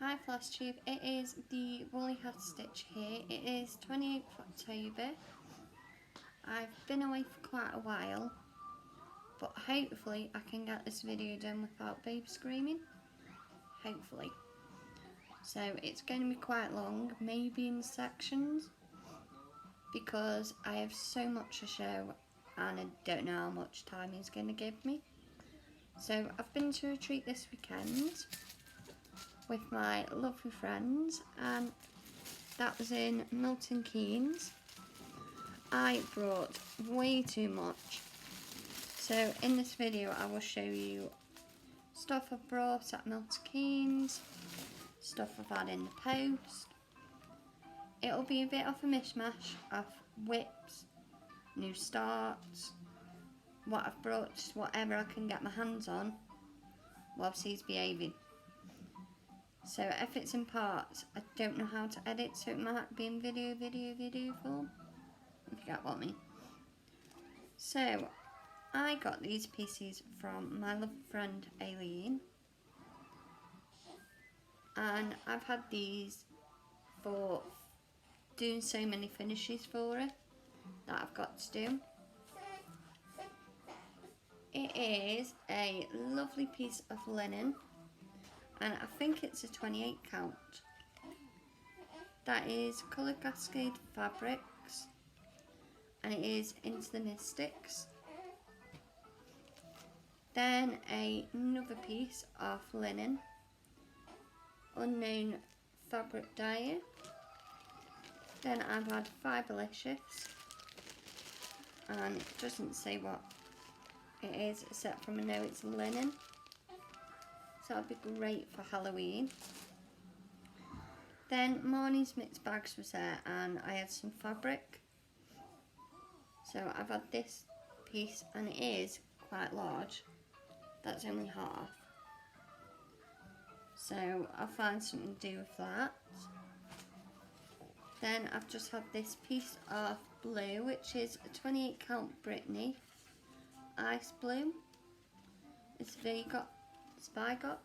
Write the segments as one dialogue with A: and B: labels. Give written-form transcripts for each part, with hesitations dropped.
A: Hi Flosstube, it is the Woolly Hat Stitch here. It is 28th October. I've been away for quite a while, but hopefully I can get this video done without baby screaming. Hopefully. So it's going to be quite long, maybe in sections, because I have so much to show and I don't know how much time he's going to give me. So I've been to a retreat this weekend with my lovely friends, and that was in Milton Keynes. I brought way too much, so in this video I will show you stuff I've brought at Milton Keynes, stuff I've had in the post. It'll be a bit of a mishmash of whips, new starts, what I've brought, just whatever I can get my hands on whilst he's behaving. So if it's in parts, I don't know how to edit, so it might be in video form, if you get what I mean. So I got these pieces from my lovely friend Aileen, and I've had these for doing so many finishes for her that I've got to do. It is a lovely piece of linen, and I think it's a 28 count. That is colour cascade fabrics, and it is into the mystics. Then another piece of linen, unknown fabric dye. Then I've had Fiberlicious, and it doesn't say what it is except from I know it's linen, so that'd be great for Halloween. Then Marnie's mixed bags was there, and I had some fabric. So I've had this piece, and it is quite large. That's only half. So I'll find something to do with that. Then I've just had this piece of blue, which is a 28 count Brittany ice blue. It's Spygot.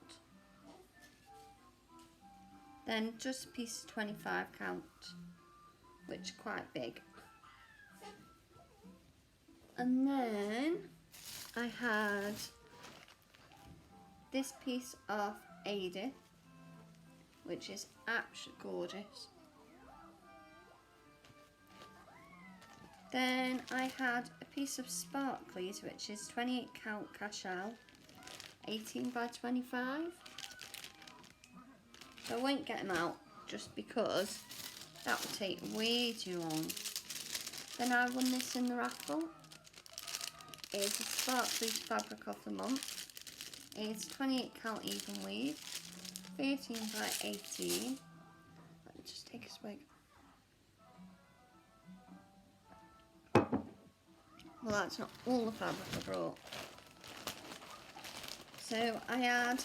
A: Then just a piece of 25 count, which is quite big. And then I had this piece of Ada, which is absolutely gorgeous. Then I had a piece of Sparklies, which is 28 count cashel, 18 by 25. So I won't get them out just because that would take way too long. Then I won this in the raffle. It's a Sparklies fabric of the month. It's 28 count even weave, 13 by 18. Let me just take a swig. Well, that's not all the fabric I brought. So I had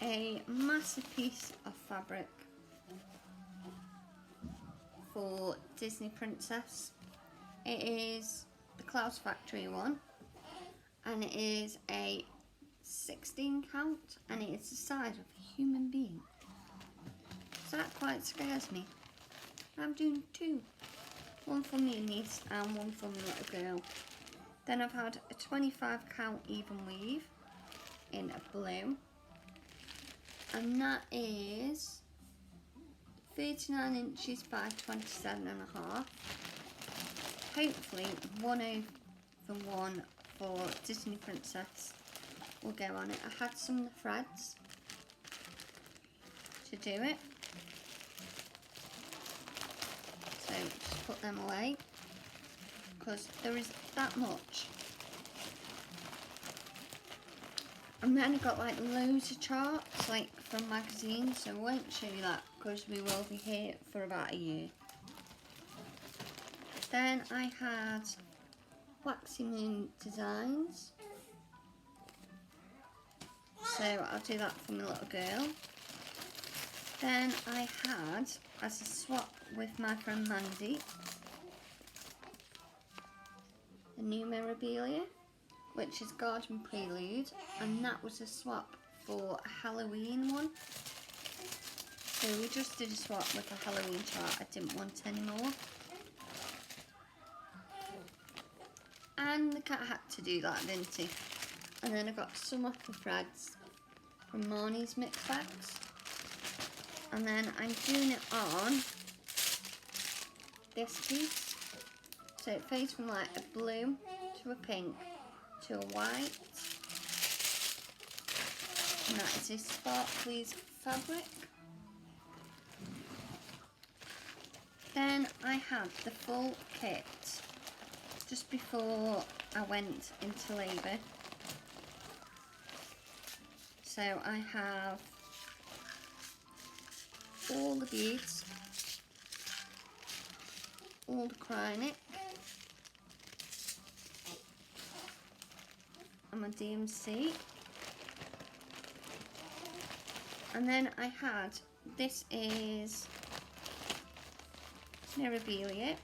A: a massive piece of fabric for Disney Princess. It is the Clouds Factory one, and it is a 16 count, and it is the size of a human being. So that quite scares me. I'm doing two. One for me niece and one for my little girl. Then I've had a 25 count even weave in a blue, and that is 39 inches by 27.5. Hopefully 1/1 for Disney Princess will go on it. I had some of the threads to do it, so just put them away because there is that much. And then I got like loads of charts, like from magazines, so I won't show you that because we will be here for about a year. Then I had Waxy Moon designs, so I'll do that for my little girl. Then I had, as a swap with my friend Mandy, the new Mirabilia, which is Garden Prelude, and that was a swap for a Halloween one. So we just did a swap with the Halloween chart. I didn't want any more. And the cat had to do that, didn't he? And then I got some of the threads from Marnie's mix bags. And then I'm doing it on this piece. So it fades from like a blue to a pink to a white. And that is a sparkly fabric. Then I had the full kit just before I went into labour. So I have all the beads, all the cryonic, and my DMC. And then I had, this is Mirabilia,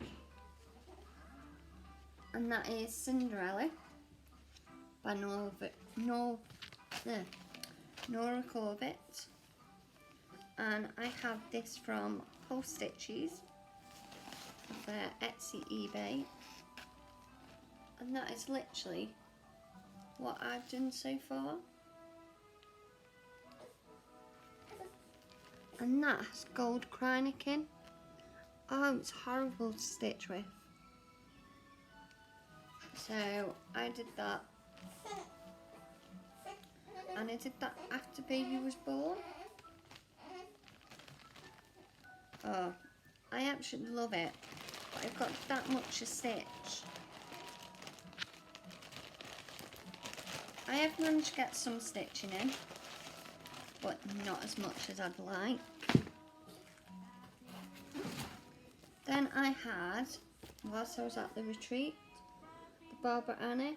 A: and that is Cinderella by Nora Corbett. And I have this from Post Stitches of their Etsy eBay, and that is literally what I've done so far. And that has gold cryonic in. Oh, it's horrible to stitch with. So I did that, and I did that after baby was born. Oh, I absolutely love it, but I've got that much to stitch. I have managed to get some stitching in, but not as much as I'd like. Then I had, whilst I was at the retreat, the Barbara Anna,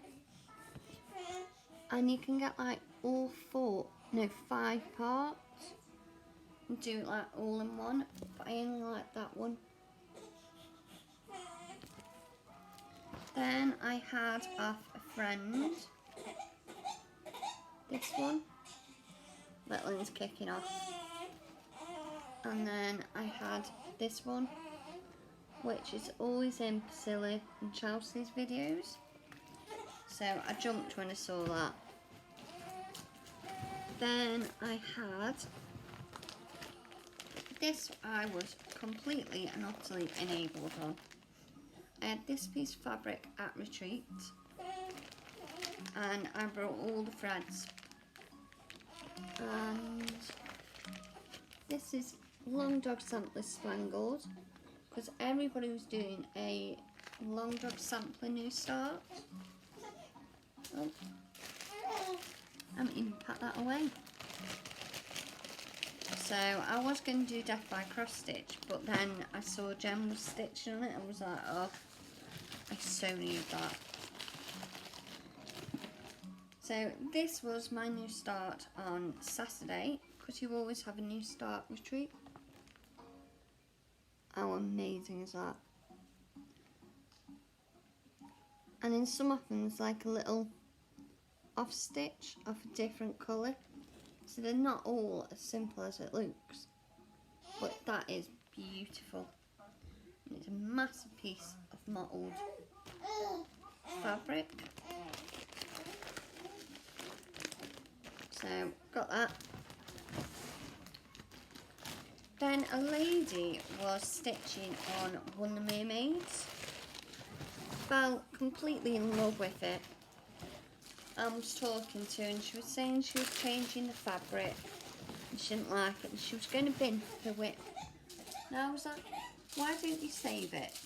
A: and you can get like all 5 parts and do it like all in one, but I only like that one. Then I had off a friend this one, Little one's kicking off, and then I had this one, which is always in Priscilla and Chelsea's videos, so I jumped when I saw that. Then I had this, I was completely and utterly enabled on. I had this piece of fabric at retreat, and I brought all the threads, and this is Long Dog Sampler Spangled, because everybody was doing a Long Dog Sampler New Start. Oh, I haven't even packed that away. So I was going to do Death by Cross Stitch, but then I saw Jem was stitching on it and was like, oh, I so need that. So this was my new start on Saturday, because you always have a new start retreat. How amazing is that? And in some of them there's like a little off stitch of a different colour, so they're not all as simple as it looks, but that is beautiful. And it's a massive piece of mottled fabric. So got that. Then a lady was stitching on one of the mermaids. Fell completely in love with it. I was talking to her and she was saying she was changing the fabric and she didn't like it and she was going to bin the whip. And I was like, why don't you save it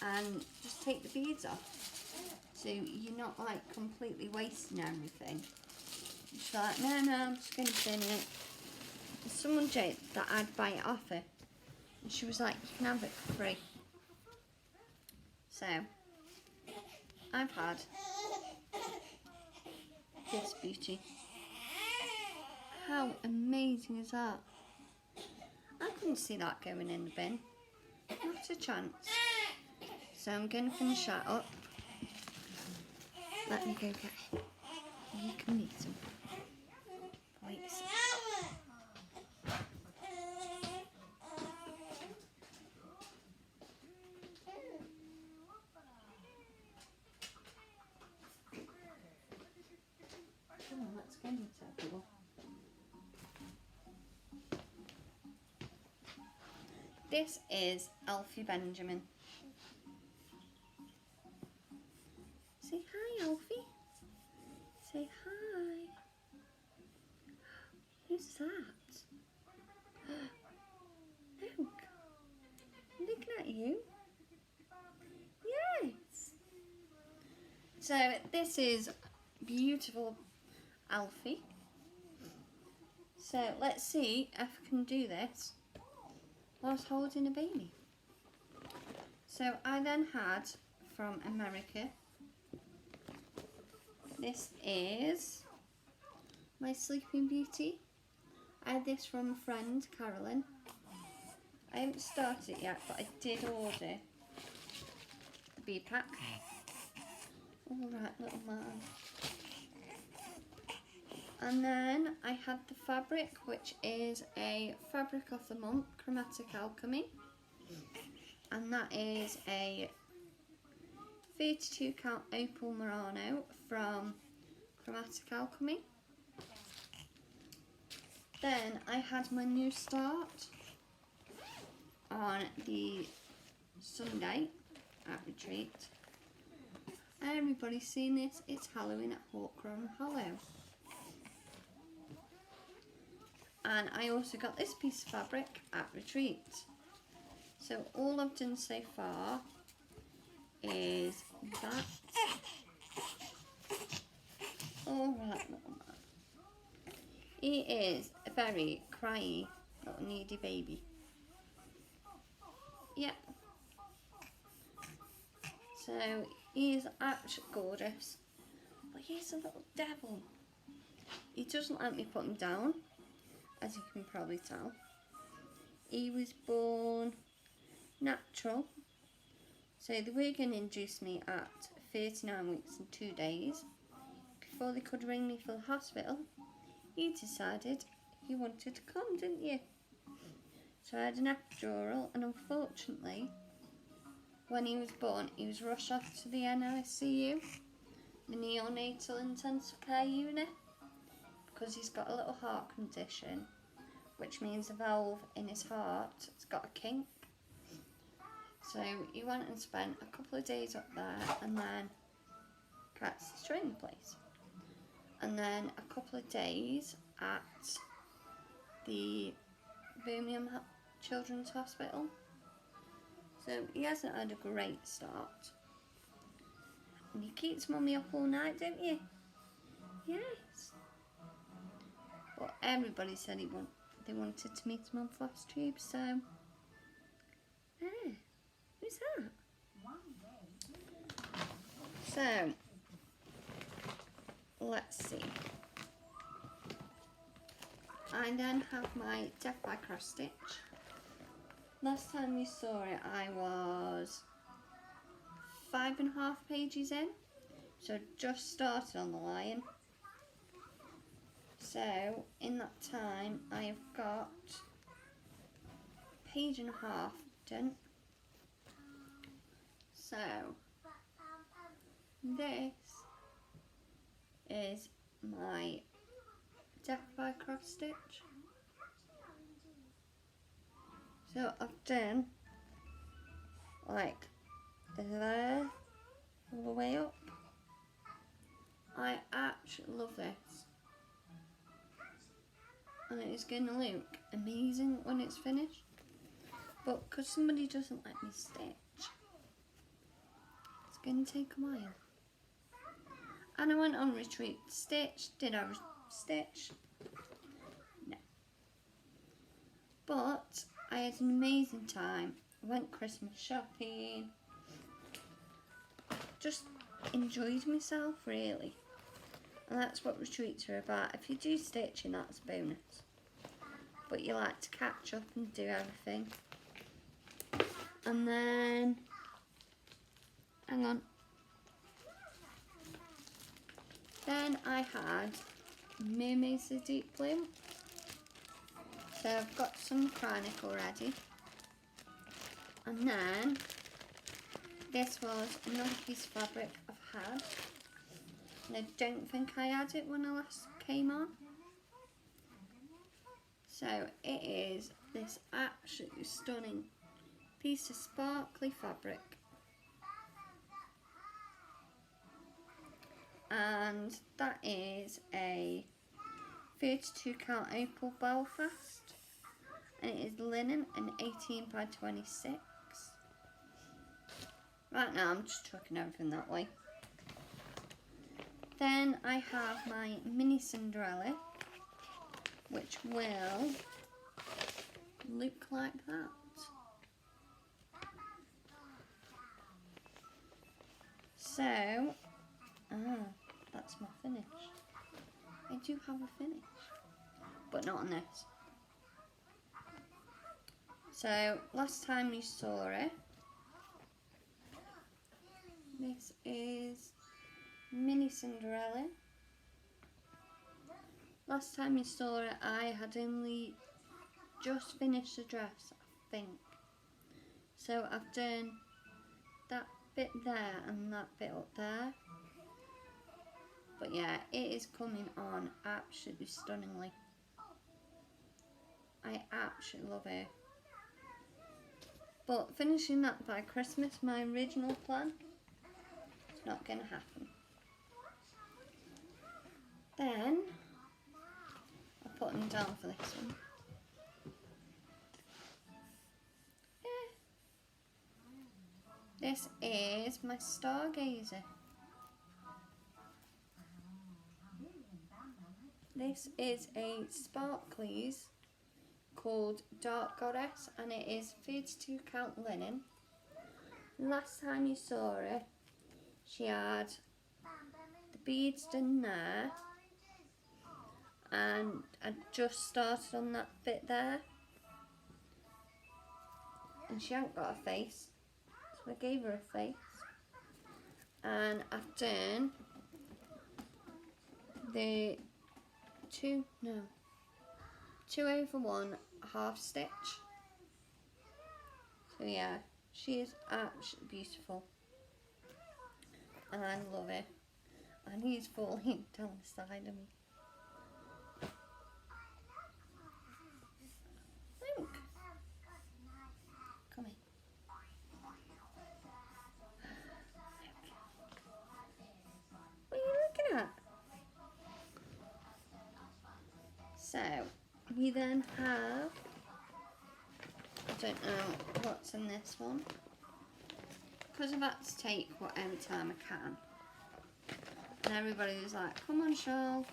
A: and just take the beads off so you're not like completely wasting everything? And she's like, no, I'm just going to bin it. And someone joked that I'd buy it off her and she was like, you can have it for free. So I've had this beauty. How amazing is that? I couldn't see that going in the bin. Not a chance. So I'm going to finish that up. Let me go get it. You can meet some. Wait a second. this is Alfie Benjamin. Say hi, Alfie. Say hi. Who's that? Look. Looking at you. Yes. So this is beautiful Alfie. So let's see if I can do this whilst holding a baby. So I then had from America, this is my Sleeping Beauty. I had this from a friend, Carolyn. I haven't started it yet, but I did order the bee pack. Alright, little man. And then I had the fabric, which is a Fabric of the Month, Chromatic Alchemy. And that is a 32 count Opal Murano from Chromatic Alchemy. Then I had my new start on the Sunday at retreat. Everybody's seen this, it's Halloween at Hawkrun Hollow. And I also got this piece of fabric at retreat. So all I've done so far is that. Alright, little man. He is a very cryy, little needy baby. Yep. So he is absolutely gorgeous. But he's a little devil. He doesn't let me put him down, as you can probably tell. He was born natural. So they were going to induce me at 39 weeks and 2 days. Before they could ring me for the hospital, he decided he wanted to come, didn't you? So I had an epidural, and unfortunately, when he was born, he was rushed off to the NICU, the neonatal intensive care unit, because he's got a little heart condition, which means a valve in his heart has got a kink. So he went and spent a couple of days up there, and then practiced his training place. And then a couple of days at the Birmingham Children's Hospital. So he hasn't had a great start. And he keeps mummy up all night, don't you? Yes. But everybody said they wanted to meet him on Flosstube, so who's that? So let's see. I then have my Death by Cross Stitch. Last time you saw it, I was 5.5 pages in, so just started on the lion. So in that time, I have got a page and a half done. So this is my Death by Cross Stitch. So I've done like there all the way up. I absolutely love this, and it is going to look amazing when it's finished, but because somebody doesn't let me stitch, it's going to take a while. And I went on retreat to stitch. Did I stitch? No. But I had an amazing time. I went Christmas shopping. Just enjoyed myself, really. And that's what retreats are about. If you do stitching, that's a bonus. But you like to catch up and do everything. And then, hang on. Then I had Mermaids of the Deep Blue. So I've got some Chronicle ready. And then this was another piece of fabric I've had. And I don't think I had it when I last came on. So it is this absolutely stunning piece of sparkly fabric. And that is a 32 count opal Belfast, and it is linen and 18 by 26. Right now I'm just chucking everything that way. Then I have my mini Cinderella, which will look like that. So, that's my finish. I do have a finish, but not on this. So, last time you saw it, this is mini Cinderella. Last time you saw it, I had only just finished the dress, I think. So I've done that bit there and that bit up there. But yeah, it is coming on absolutely stunningly. I absolutely love it. But finishing that by Christmas, my original plan, it's not going to happen. Then, I'll put them down for this one. This is my Stargazer. This is a sparklies called Dark Goddess, and it is 32 count linen. Last time you saw it, she had the beads done there, and I just started on that bit there, and she hasn't got a face, so I gave her a face. And I've done the 2 over 1 half stitch. So yeah, she is absolutely beautiful, and I love it. And he's falling down the side of me. Luke, come in. What are you looking at? So, we then have, I don't know what's in this one, because I've had to take whatever time I can. And everybody was like, come on Charl,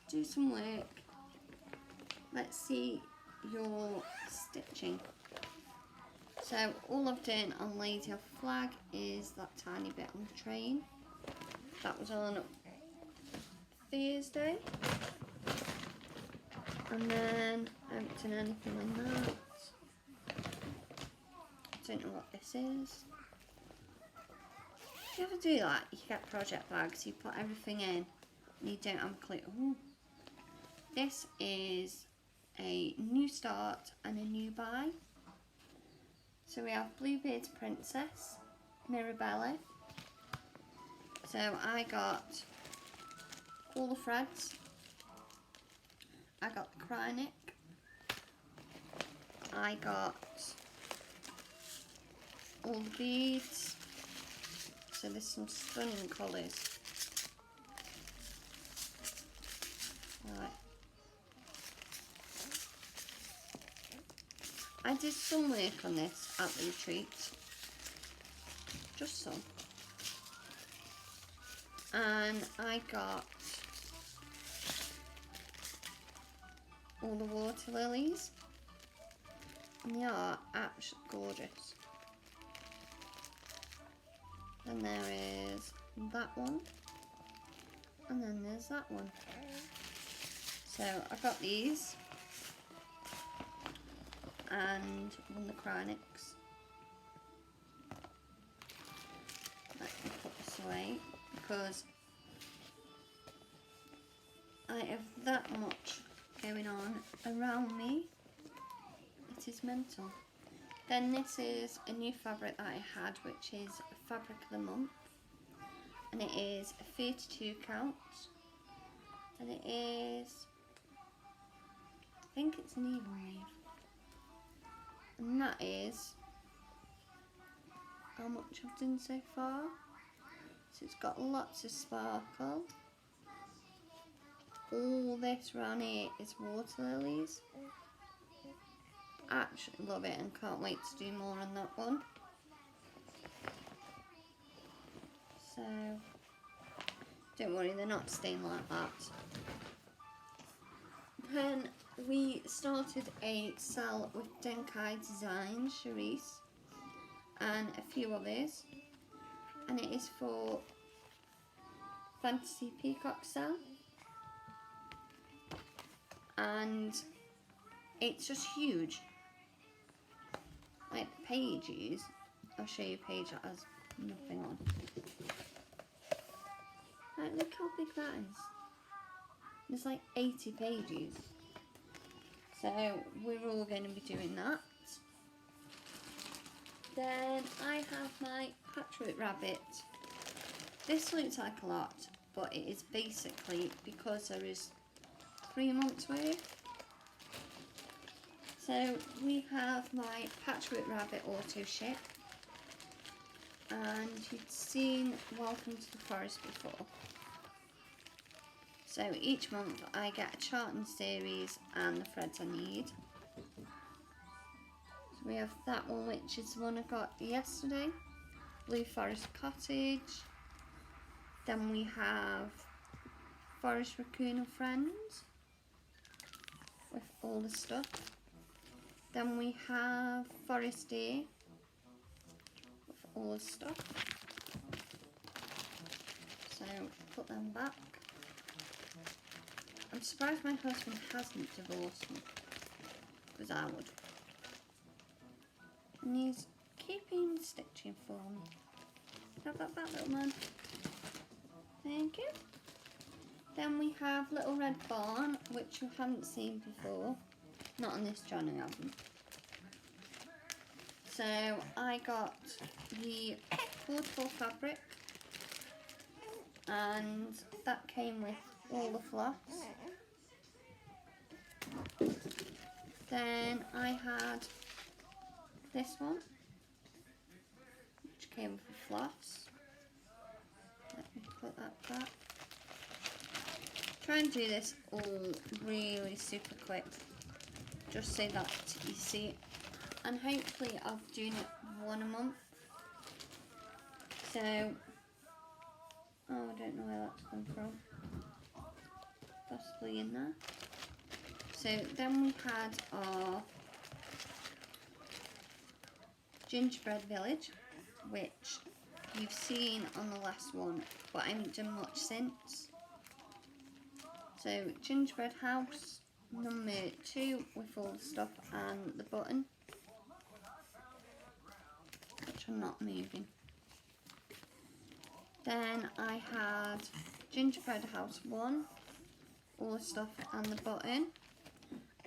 A: do some work. Let's see your stitching. So all I've done on Lady of Flag is that tiny bit on the train. That was on Thursday. And then I haven't done anything on that. I don't know what this is. Do you ever do that? You get project bags, you put everything in, and you don't have a clue. Ooh. This is a new start and a new buy. So we have Bluebeard's Princess, Mirabella. So I got all the threads. I got the cry neck. I got all the beads. So there's some stunning colours. Right. I did some work on this at the retreat. Just some. And I got all the water lilies, and they are absolutely gorgeous. Then there is that one, and then there's that one. So I got these, and one of the chronics. Let me put this away, because I have that much going on around me. It is mental. Then this is a new fabric that I had, which is Fabric of the Month, and it is 32 counts, and it is, I think it's an even weave, And that is how much I've done so far. So it's got lots of sparkle. All this round here is water lilies. Absolutely love it and can't wait to do more on that one. So don't worry, they're not staying like that. Then we started a sale with Denkai Designs, Charisse, and a few others, and it is for Fantasy Peacock sale, and it's just huge. Like the pages, I'll show you a page that has nothing on. Like, look how big that is. There's like 80 pages. So we're all going to be doing that. Then I have my Patchwork Rabbit. This looks like a lot, but it is basically because there is 3 months worth. So we have my Patchwork Rabbit auto ship, and you'd seen Welcome to the Forest before. So each month I get a charting series and the threads I need. So we have that one, which is the one I got yesterday, Blue Forest Cottage. Then we have Forest Raccoon and Friends with all the stuff. Then we have Forest Deer with all the stuff. So put them back. I'm surprised my husband hasn't divorced me, because I would. And he's keeping stitching for me. Have that back, little man. Thank you. Then we have Little Red Barn, which you haven't seen before. Not on this channel, I haven't. So I got the portable fabric, and that came with all the floss. Then I had this one, which came with the floss. Let me put that back. Try and do this all really super quick, just so that you see it. And hopefully I'll be doing it one a month. So, oh, I don't know where that's come from. Possibly in there. So then we had our Gingerbread Village, which you've seen on the last one, but I haven't done much since. So Gingerbread House number 2 with all the stuff and the button, which I'm not moving. Then I had Gingerbread House 1, all the stuff and the button,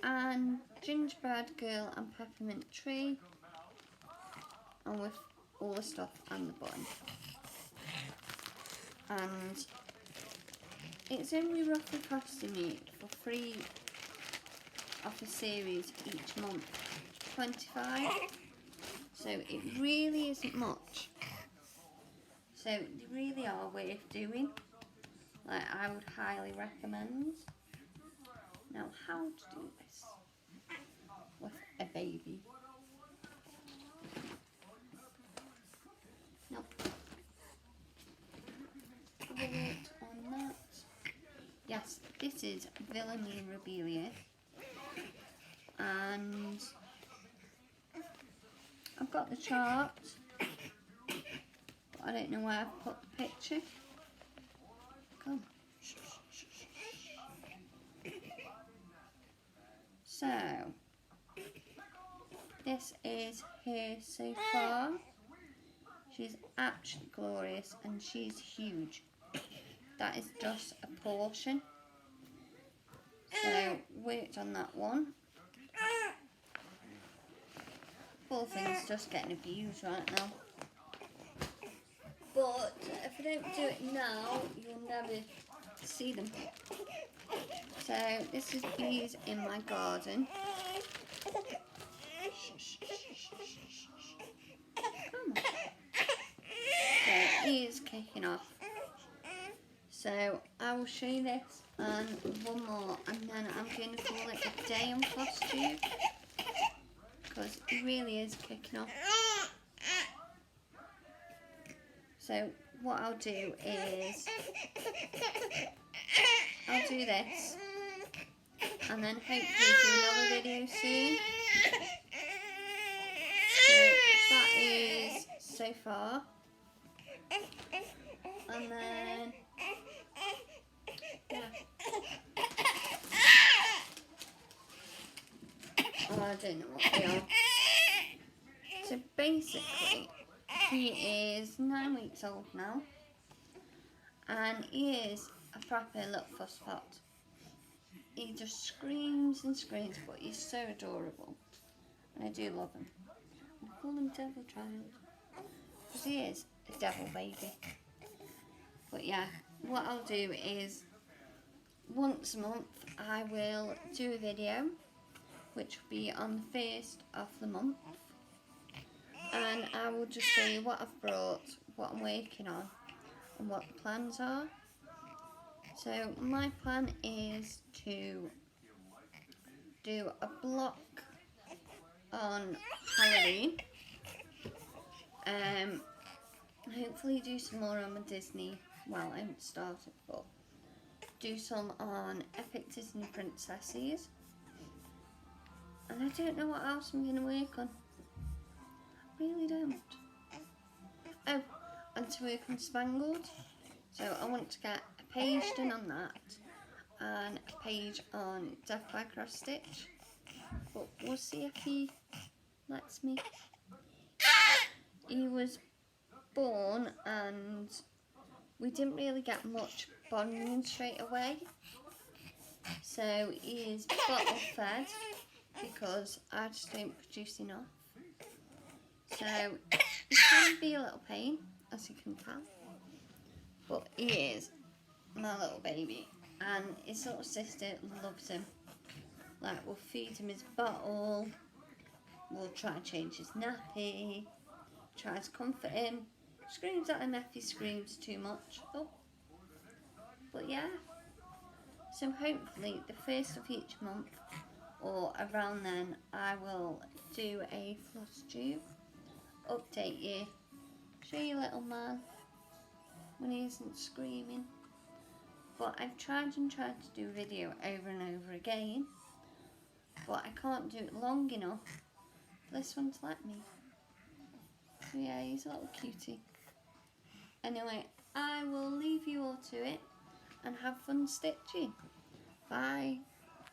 A: and Gingerbread Girl and Peppermint Tree, and with all the stuff and the button. And it's only roughly costing me for 3 of the series each month, 25. So it really isn't much. So they really are worth doing. Like, I would highly recommend. Now, how to do this with a baby? Nope. Have a look on that. Yes, this is Villa Mirabilia, and I've got the chart, but I don't know where I've put the picture. Come. So, this is her so far. She's absolutely glorious, and she's huge. That is just a portion. So, worked on that one. Poor thing's just getting abused right now. But if I don't do it now, you'll never see them. So this is bees in my garden. Come on. So he is kicking off. So I will show you this and one more, and then I'm going to call it a day on Flosstube, because he really is kicking off. So what I'll do is I'll do this and then hopefully do another video soon. So that is so far, and then yeah. Oh, I don't know what they are. So basically, he is 9 weeks old now, and he is a proper little fuss pot. He just screams and screams, but he's so adorable, and I do love him. I call him Devil Child, because he is a devil baby. But yeah, what I'll do is once a month I will do a video, which will be on the 1st of the month, and I will just show you what I've brought, what I'm working on, and what the plans are. So my plan is to do a block on Halloween, hopefully do some more on my Disney, well I haven't started, but do some on Epic Disney Princesses, and I don't know what else I'm going to work on. I really don't. Oh, and to work on Spangled, so I want to get a page done on that and a page on Death by Cross Stitch, but we'll see if he lets me. He was born and we didn't really get much bonding straight away, so he is bottle fed because I just don't produce enough. So it's going to be a little pain, as you can tell, but he is my little baby, and his little sister loves him. Like, we'll feed him his bottle, we'll try and change his nappy, try to comfort him, screams at him if he screams too much. Oh, but yeah, so hopefully the 1st of each month or around then I will do a Flosstube, update you, show you little man when he isn't screaming. But I've tried to do a video over and over again, but I can't do it long enough for this one to let me. So yeah, he's a little cutie. Anyway, I will leave you all to it and have fun stitching. Bye.